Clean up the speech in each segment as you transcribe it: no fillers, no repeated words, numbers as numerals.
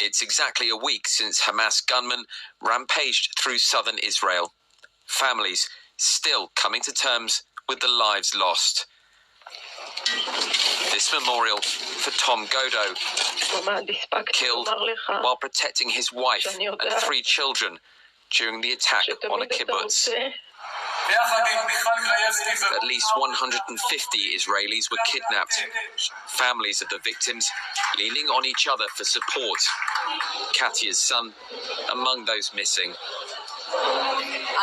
It's exactly a week since Hamas gunmen rampaged through southern Israel. Families still coming to terms with the lives lost. This memorial for Tom Godo, killed while protecting his wife and 3 children during the attack on a kibbutz. At least 150 Israelis were kidnapped. Families of the victims leaning on each other for support. Katya's son among those missing.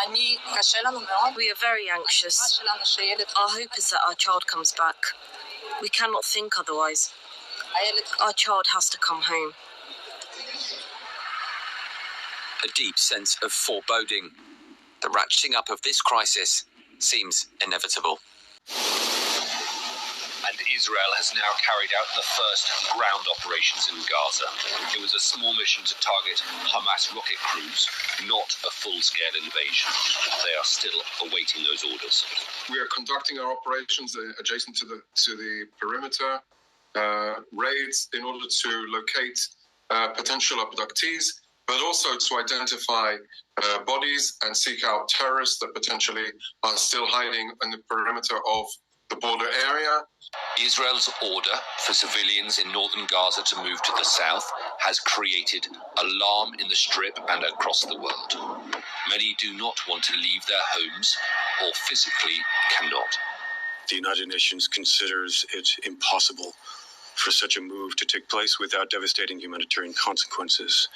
We are very anxious. Our hope is that our child comes back. We cannot think otherwise. Our child has to come home. A deep sense of foreboding. The ratcheting up of this crisis seems inevitable. And Israel has now carried out the first ground operations in Gaza. It was a small mission to target Hamas rocket crews, not a full-scale invasion. They are still awaiting those orders. We are conducting our operations adjacent to the perimeter, raids in order to locate potential abductees, but also to identify bodies and seek out terrorists that potentially are still hiding in the perimeter of the border area. Israel's order for civilians in northern Gaza to move to the south has created alarm in the Strip and across the world. Many do not want to leave their homes or physically cannot. The United Nations considers it impossible for such a move to take place without devastating humanitarian consequences.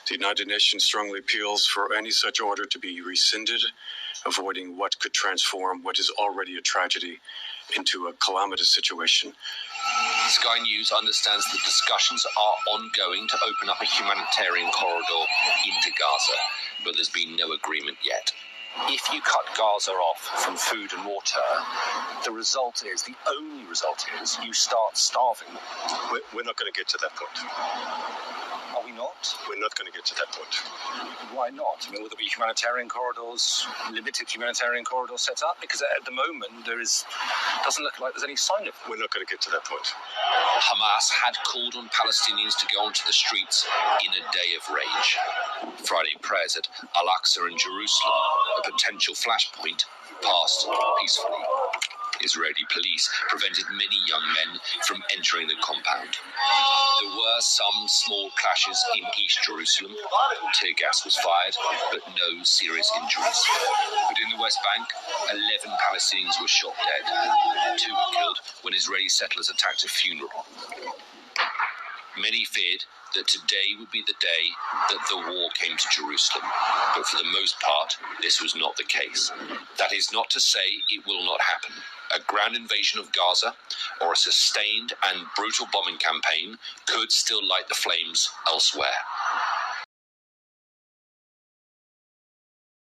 The United Nations strongly appeals for any such order to be rescinded, avoiding what could transform what is already a tragedy into a calamitous situation. Sky News understands that discussions are ongoing to open up a humanitarian corridor into Gaza, but there's been no agreement yet. If you cut Gaza off from food and water, the only result is you start starving. We're not going to get to that point. Are we not? We're not going to get to that point. Why not? I mean, will there be humanitarian corridors, limited humanitarian corridors set up? Because at the moment, doesn't look like there's any sign of it. We're not going to get to that point. Hamas had called on Palestinians to go onto the streets in a day of rage. Friday prayers at Al-Aqsa in Jerusalem, a potential flashpoint, passed peacefully. Israeli police prevented many young men from entering the compound. There were some small clashes in East Jerusalem. Tear gas was fired, but no serious injuries. But in the West Bank, 11 Palestinians were shot dead. 2 were killed when Israeli settlers attacked a funeral. Many feared that today would be the day that the war came to Jerusalem. But for the most part, this was not the case. That is not to say it will not happen. A ground invasion of Gaza or a sustained and brutal bombing campaign could still light the flames elsewhere.